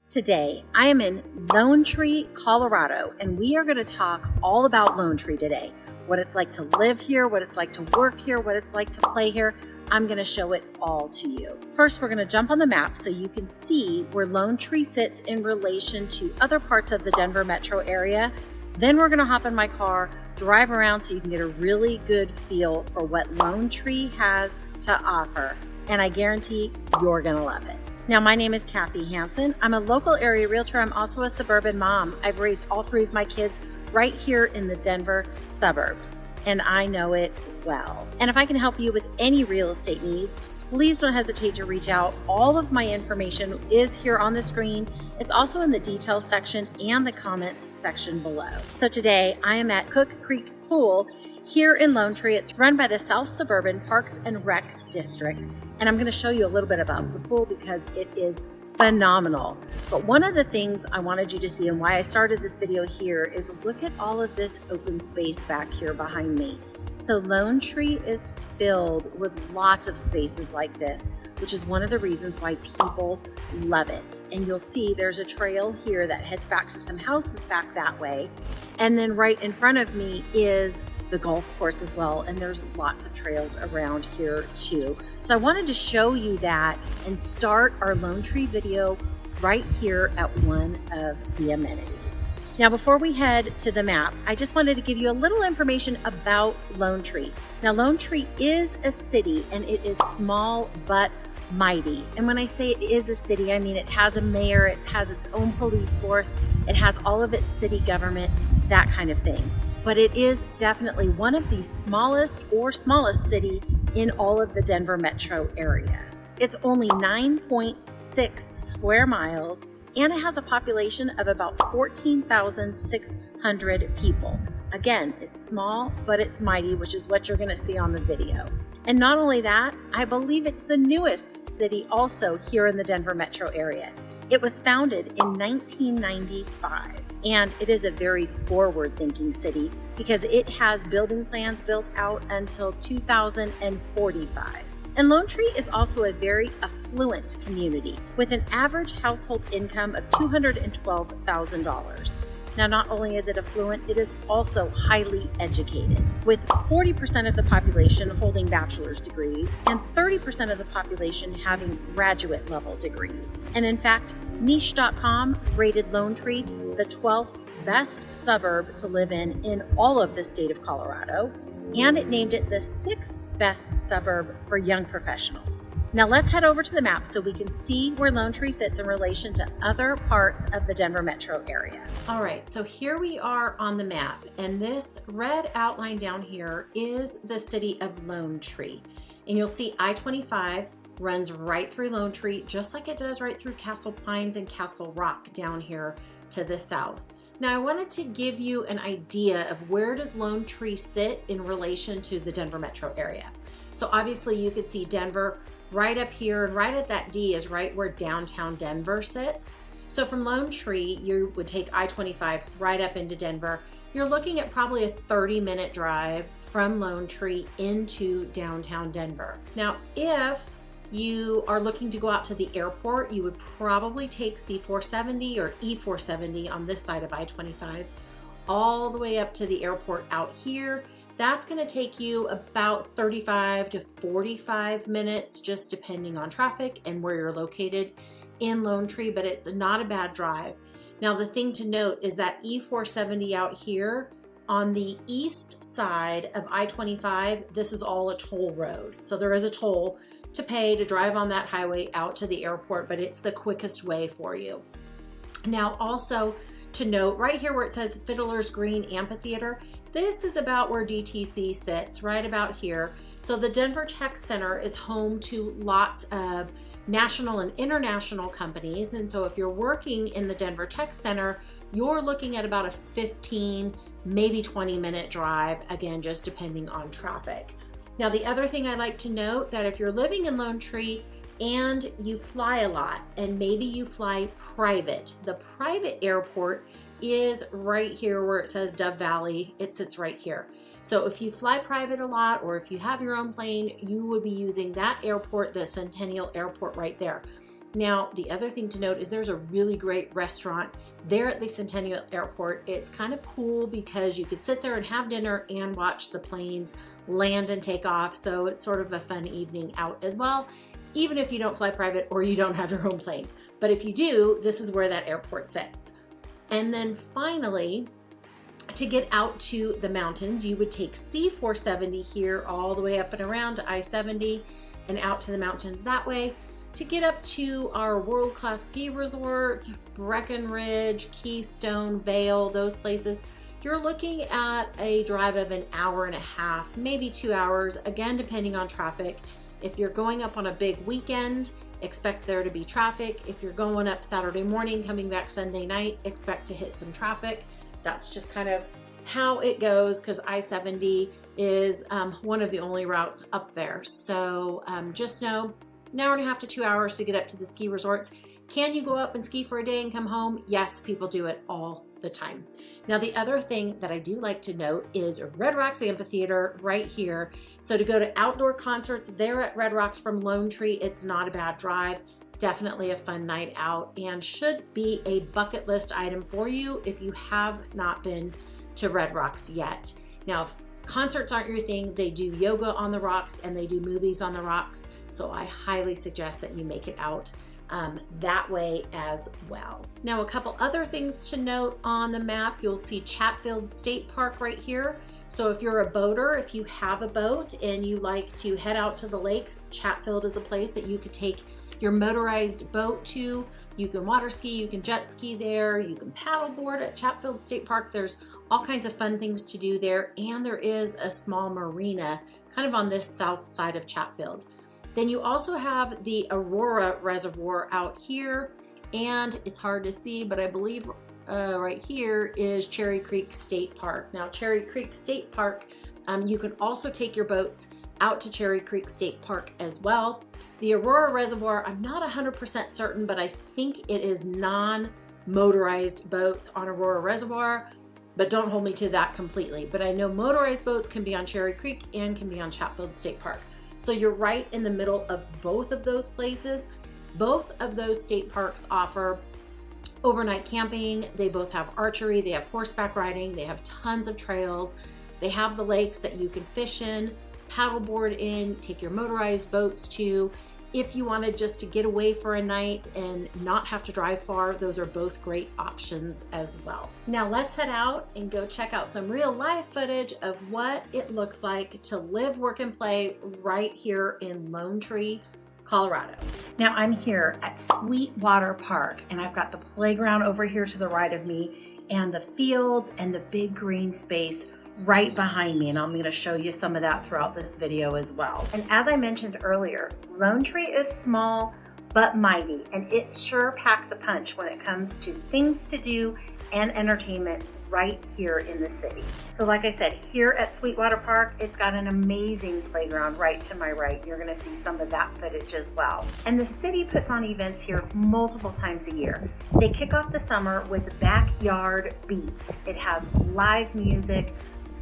Today, I am in Lone Tree, Colorado, and we are going to talk all about Lone Tree today. What it's like to live here, what it's like to work here, what it's like to play here. I'm going to show it all to you. First, we're going to jump on the map so you can see where Lone Tree sits in relation to other parts of the Denver metro area. Then we're going to hop in my car, drive around so you can get a really good feel for what Lone Tree has to offer. And I guarantee you're going to love it. Now, my name is Kathy Hansen. I'm a local area realtor. I'm also a suburban mom. I've raised all three of my kids right here in the Denver suburbs, and I know it well. And if I can help you with any real estate needs, please don't hesitate to reach out. All of my information is here on the screen. It's also in the details section and the comments section below. So today I am at Cook Creek Pool here in Lone Tree. It's run by the South Suburban Parks and Rec District. And I'm going to show you a little bit about the pool because it is phenomenal. But one of the things I wanted you to see and why I started this video here is look at all of this open space back here behind me. So Lone Tree is filled with lots of spaces like this, which is one of the reasons why people love it. And you'll see there's a trail here that heads back to some houses back that way. And then right in front of me is the golf course as well, and there's lots of trails around here too. So I wanted to show you that and start our Lone Tree video right here at one of the amenities. Now, before we head to the map, I just wanted to give you a little information about Lone Tree. Now, Lone Tree is a city, and it is small but mighty. And when I say it is a city, I mean it has a mayor, it has its own police force, it has all of its city government, that kind of thing. But it is definitely one of the smallest city in all of the Denver metro area. It's only 9.6 square miles, and it has a population of about 14,600 people. Again, it's small, but it's mighty, which is what you're going to see on the video. And not only that, I believe it's the newest city also here in the Denver metro area. It was founded in 1995, and it is a very forward-thinking city because it has building plans built out until 2045. And Lone Tree is also a very affluent community with an average household income of $212,000. Now, not only is it affluent, it is also highly educated, with 40% of the population holding bachelor's degrees and 30% of the population having graduate level degrees. And in fact, Niche.com rated Lone Tree the 12th best suburb to live in all of the state of Colorado, and it named it the 6th best suburb for young professionals. Now let's head over to the map so we can see where Lone Tree sits in relation to other parts of the Denver metro area. All right, so here we are on the map, and this red outline down here is the city of Lone Tree. And you'll see I-25 runs right through Lone Tree, just like it does right through Castle Pines and Castle Rock down here to the south. Now, I wanted to give you an idea of where does Lone Tree sit in relation to the Denver metro area. So obviously you could see Denver right up here, and right at that D is right where downtown Denver sits. So from Lone Tree, you would take I-25 right up into Denver. You're looking at probably a 30-minute drive from Lone Tree into downtown Denver. Now, if you are looking to go out to the airport, you would probably take C-470 or E-470 on this side of I-25 all the way up to the airport out here. That's going to take you about 35 to 45 minutes, just depending on traffic and where you're located in Lone Tree, but it's not a bad drive. Now, the thing to note is that E-470 out here on the east side of I-25, this is all a toll road. So there is a toll to pay to drive on that highway out to the airport, but it's the quickest way for you. Now, also to note, right here where it says Fiddler's Green Amphitheater, this is about where DTC sits, right about here. So the Denver Tech Center is home to lots of national and international companies. And so if you're working in the Denver Tech Center, you're looking at about a 15, maybe 20-minute drive, again, just depending on traffic. Now, the other thing I like to note that if you're living in Lone Tree and you fly a lot, and maybe you fly private, the private airport is right here where it says Dove Valley. It sits right here. So if you fly private a lot, or if you have your own plane, you would be using that airport, the Centennial Airport right there. Now, the other thing to note is there's a really great restaurant there at the Centennial Airport. It's kind of cool because you could sit there and have dinner and watch the planes land and take off. So it's sort of a fun evening out as well, even if you don't fly private or you don't have your own plane. But if you do, this is where that airport sits. And then finally, to get out to the mountains, you would take C470 here all the way up and around to I-70 and out to the mountains that way. To get up to our world-class ski resorts, Breckenridge, Keystone, Vail, those places, you're looking at a drive of an hour and a half, maybe 2 hours, again, depending on traffic. If you're going up on a big weekend, expect there to be traffic. If you're going up Saturday morning, coming back Sunday night, expect to hit some traffic. That's just kind of how it goes because I-70 is one of the only routes up there. So just know, an hour and a half to 2 hours to get up to the ski resorts. Can you go up and ski for a day and come home? Yes, people do it all the time. Now, the other thing that I do like to note is Red Rocks Amphitheater right here. So to go to outdoor concerts there at Red Rocks from Lone Tree, it's not a bad drive. Definitely a fun night out and should be a bucket list item for you if you have not been to Red Rocks yet. Now, if concerts aren't your thing, they do yoga on the rocks and they do movies on the rocks. So I highly suggest that you make it out that way as well. Now, a couple other things to note on the map, you'll see Chatfield State Park right here. So if you're a boater, if you have a boat and you like to head out to the lakes, Chatfield is a place that you could take your motorized boat to. You can water ski, you can jet ski there, you can paddleboard at Chatfield State Park. There's all kinds of fun things to do there. And there is a small marina kind of on this south side of Chatfield. Then you also have the Aurora Reservoir out here, and it's hard to see, but I believe right here is Cherry Creek State Park. Now, Cherry Creek State Park, you can also take your boats out to Cherry Creek State Park as well. The Aurora Reservoir, I'm not 100% certain, but I think it is non-motorized boats on Aurora Reservoir, but don't hold me to that completely. But I know motorized boats can be on Cherry Creek and can be on Chatfield State Park. So you're right in the middle of both of those places. Both of those state parks offer overnight camping. They both have archery, they have horseback riding, they have tons of trails. They have the lakes that you can fish in, paddleboard in, take your motorized boats to. If you wanted just to get away for a night and not have to drive far, those are both great options as well. Now let's head out and go check out some real life footage of what it looks like to live, work, and play right here in Lone Tree, Colorado. Now I'm here at Sweetwater Park and I've got the playground over here to the right of me and the fields and the big green space right behind me, and I'm going to show you some of that throughout this video as well. And as I mentioned earlier, Lone Tree is small but mighty, and it sure packs a punch when it comes to things to do and entertainment right here in the city. So like I said, here at Sweetwater Park, it's got an amazing playground right to my right. You're going to see some of that footage as well. And the city puts on events here multiple times a year. They kick off the summer with Backyard Beats. It has live music,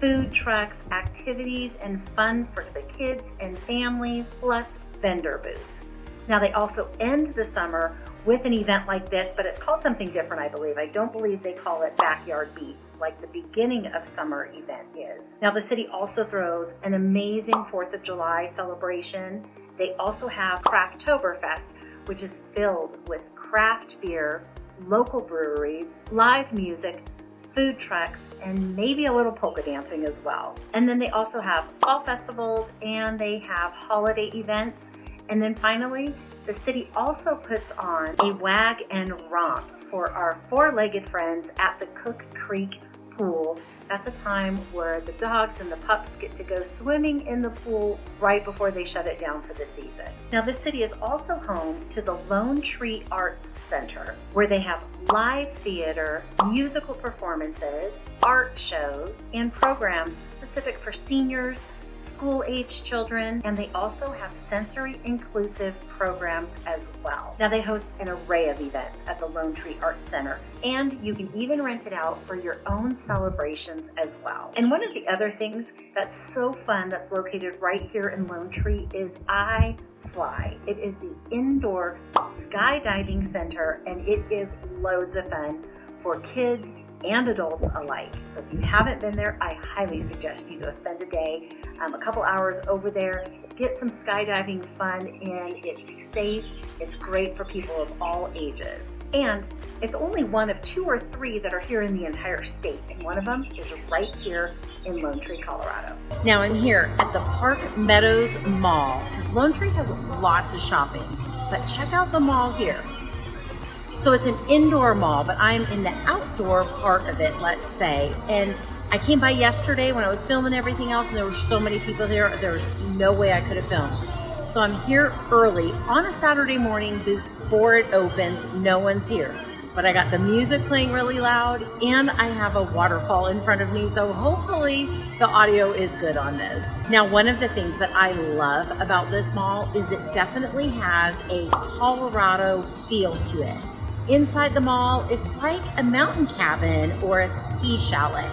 food trucks, activities, and fun for the kids and families, plus vendor booths. Now they also end the summer with an event like this, but it's called something different, I believe. I don't believe they call it Backyard Beats like the beginning of summer event is. Now the city also throws an amazing 4th of July celebration. They also have Crafttoberfest, which is filled with craft beer, local breweries, live music, food trucks, and maybe a little polka dancing as well. And then they also have fall festivals and they have holiday events. And then finally, the city also puts on a wag and romp for our four-legged friends at the Cook Creek Pool. That's a time where the dogs and the pups get to go swimming in the pool right before they shut it down for the season. Now, the city is also home to the Lone Tree Arts Center, where they have live theater, musical performances, art shows, and programs specific for seniors, school-age children, and they also have sensory-inclusive programs as well. Now, they host an array of events at the Lone Tree Art Center, and you can even rent it out for your own celebrations as well. And one of the other things that's so fun that's located right here in Lone Tree is iFly. It is the indoor skydiving center, and it is loads of fun for kids and adults alike. So if you haven't been there, I highly suggest you go spend a day, a couple hours over there, get some skydiving fun in. It's safe, it's great for people of all ages. And it's only one of 2 or 3 that are here in the entire state, and one of them is right here in Lone Tree, Colorado. Now I'm here at the Park Meadows Mall, because Lone Tree has lots of shopping, but check out the mall here. So it's an indoor mall, but I'm in the outdoor part of it, let's say. And I came by yesterday when I was filming everything else, and there were so many people there, there was no way I could have filmed. So I'm here early on a Saturday morning before it opens. No one's here, but I got the music playing really loud, and I have a waterfall in front of me, so hopefully the audio is good on this. Now, one of the things that I love about this mall is it definitely has a Colorado feel to it. Inside the mall, it's like a mountain cabin or a ski chalet.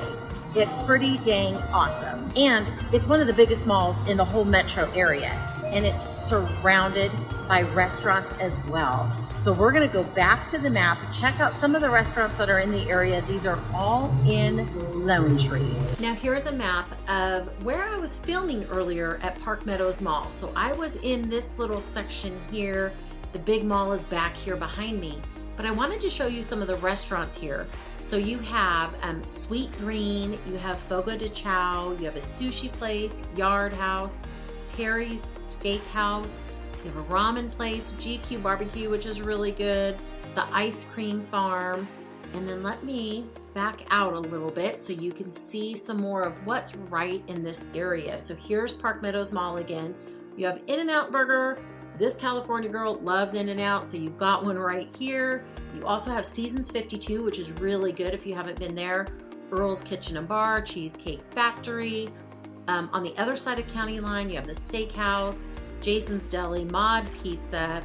It's pretty dang awesome. And it's one of the biggest malls in the whole metro area. And it's surrounded by restaurants as well. So we're gonna go back to the map, check out some of the restaurants that are in the area. These are all in Lone Tree. Now here's a map of where I was filming earlier at Park Meadows Mall. So I was in this little section here. The big mall is back here behind me. But I wanted to show you some of the restaurants here. So you have Sweet Green, you have Fogo de Chao, you have a sushi place, Yard House, Perry's Steakhouse, you have a ramen place, GQ Barbecue, which is really good, the ice cream farm, and then let me back out a little bit so you can see some more of what's right in this area. So here's Park Meadows Mall again. You have In-N-Out Burger. This California girl loves In-N-Out, so you've got one right here. You also have Seasons 52, which is really good if you haven't been there. Earl's Kitchen and Bar, Cheesecake Factory. On the other side of County Line, you have the Steakhouse, Jason's Deli, Mod Pizza,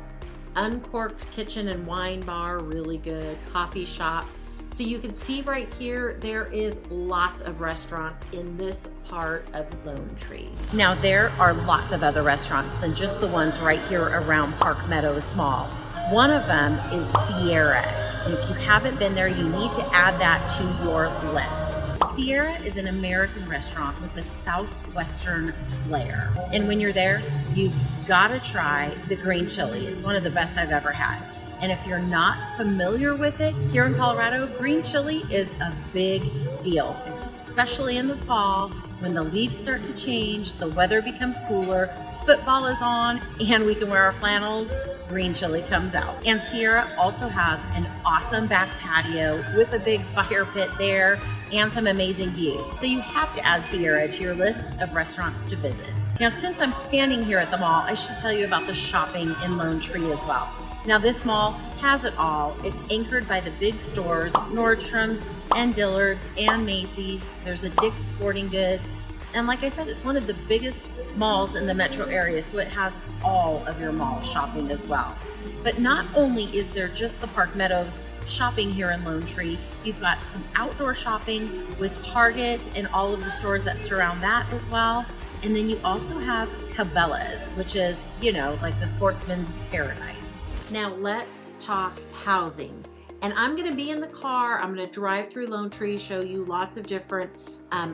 Uncorked Kitchen and Wine Bar, really good, coffee shop. So you can see right here, there is lots of restaurants in this part of Lone Tree. Now there are lots of other restaurants than just the ones right here around Park Meadows Mall. One of them is Sierra. And if you haven't been there, you need to add that to your list. Sierra is an American restaurant with a southwestern flair. And when you're there, you've gotta try the green chili. It's one of the best I've ever had. And if you're not familiar with it, here in Colorado, green chili is a big deal, especially in the fall when the leaves start to change, the weather becomes cooler, football is on, and we can wear our flannels, green chili comes out. And Sierra also has an awesome back patio with a big fire pit there and some amazing views. So you have to add Sierra to your list of restaurants to visit. Now, since I'm standing here at the mall, I should tell you about the shopping in Lone Tree as well. Now this mall has it all. It's anchored by the big stores, Nordstrom's and Dillard's and Macy's. There's a Dick's Sporting Goods. And like I said, it's one of the biggest malls in the metro area, so it has all of your mall shopping as well. But not only is there just the Park Meadows shopping here in Lone Tree, you've got some outdoor shopping with Target and all of the stores that surround that as well. And then you also have Cabela's, which is, you know, like the sportsman's paradise. Now let's talk housing. And I'm gonna be in the car, I'm gonna drive through Lone Tree, show you lots of different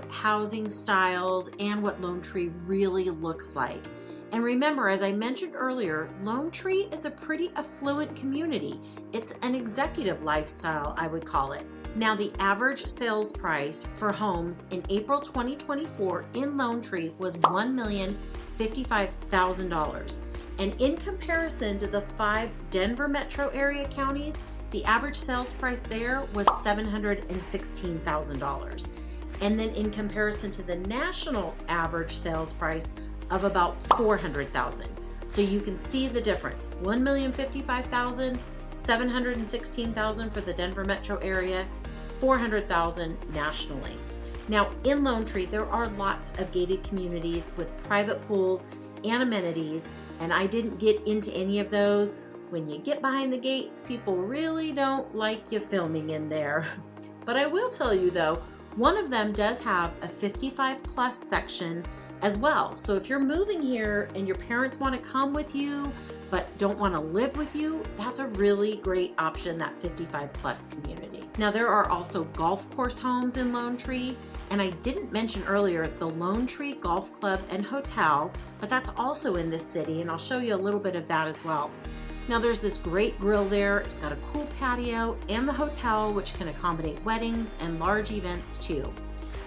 housing styles and what Lone Tree really looks like. And remember, as I mentioned earlier, Lone Tree is a pretty affluent community. It's an executive lifestyle, I would call it. Now, the average sales price for homes in April 2024 in Lone Tree was $1,055,000. And in comparison to the 5 Denver metro area counties, the average sales price there was $716,000. And then in comparison to the national average sales price of about $400,000. So you can see the difference. $1,055,000, $716,000 for the Denver metro area, $400,000 nationally. Now in Lone Tree, there are lots of gated communities with private pools and amenities, and I didn't get into any of those. When you get behind the gates, people really don't like you filming in there. But I will tell you though, one of them does have a 55 plus section as well. So if you're moving here and your parents want to come with you, but don't want to live with you, that's a really great option, that 55 plus community. Now there are also golf course homes in Lone Tree, and I didn't mention earlier the Lone Tree Golf Club and Hotel, but that's also in this city, and I'll show you a little bit of that as well. Now there's this great grill there, it's got a cool patio, and the hotel, which can accommodate weddings and large events too.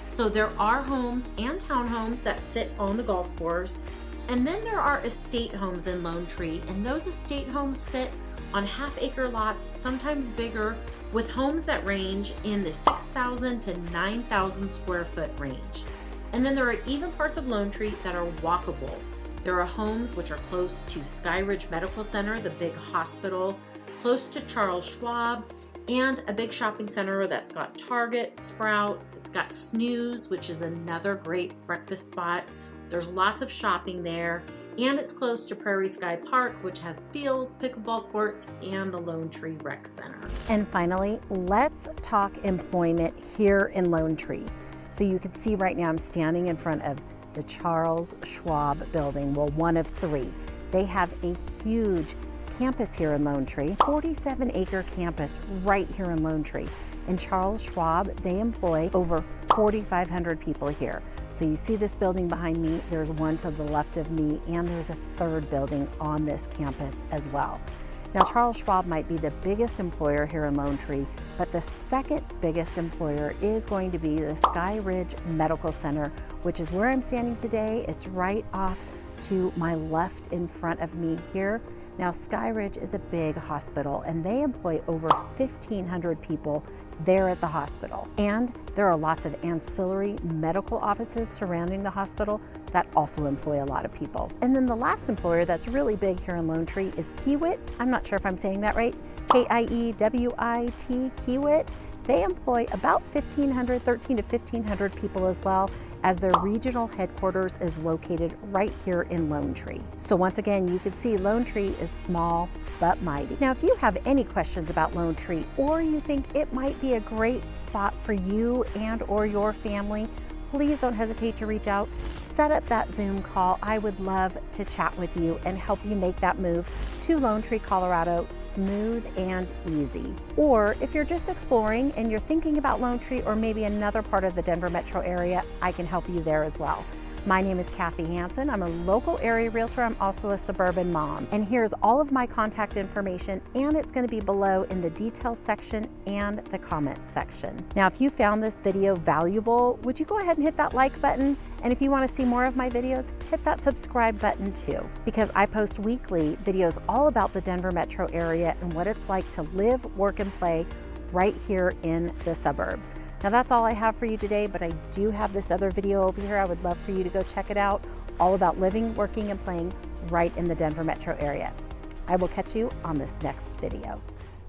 So there are homes and townhomes that sit on the golf course. And then there are estate homes in Lone Tree, and those estate homes sit on half-acre lots, sometimes bigger, with homes that range in the 6,000 to 9,000 square foot range. And then there are even parts of Lone Tree that are walkable. There are homes which are close to Skyridge Medical Center, the big hospital, close to Charles Schwab, and a big shopping center that's got Target, Sprouts, it's got Snooze, which is another great breakfast spot. There's lots of shopping there, and it's close to Prairie Sky Park, which has fields, pickleball courts, and the Lone Tree Rec Center. And finally, let's talk employment here in Lone Tree. So you can see right now I'm standing in front of the Charles Schwab building, well, one of three. They have a huge campus here in Lone Tree, 47-acre campus right here in Lone Tree. In Charles Schwab, they employ over 4,500 people here. So you see this building behind me, there's one to the left of me, and there's a third building on this campus as well. Now Charles Schwab might be the biggest employer here in Lone Tree, but the second biggest employer is going to be the Skyridge Medical Center, which is where I'm standing today. It's right off to my left in front of me here. Now Skyridge is a big hospital, and they employ over 1,500 people there at the hospital. And there are lots of ancillary medical offices surrounding the hospital that also employ a lot of people. And then the last employer that's really big here in Lone Tree is Kiewit. I'm not sure if I'm saying that right. K-I-E-W-I-T, Kiewit. They employ about 13 to 1,500 people as well, as their regional headquarters is located right here in Lone Tree. So once again, you can see Lone Tree is small but mighty. Now, if you have any questions about Lone Tree, or you think it might be a great spot for you and or your family, please don't hesitate to reach out. Set up that Zoom call. I would love to chat with you and help you make that move to Lone Tree, Colorado, smooth and easy. Or if you're just exploring and you're thinking about Lone Tree or maybe another part of the Denver metro area, I can help you there as well. My name is Kathy Hansen. I'm a local area realtor. I'm also a suburban mom. And here's all of my contact information, and it's going to be below in the details section and the comments section. Now, if you found this video valuable, would you go ahead and hit that like button? And if you want to see more of my videos, hit that subscribe button too, because I post weekly videos all about the Denver metro area and what it's like to live, work, and play right here in the suburbs. Now that's all I have for you today, but I do have this other video over here. I would love for you to go check it out, all about living, working, and playing right in the Denver metro area. I will catch you on this next video.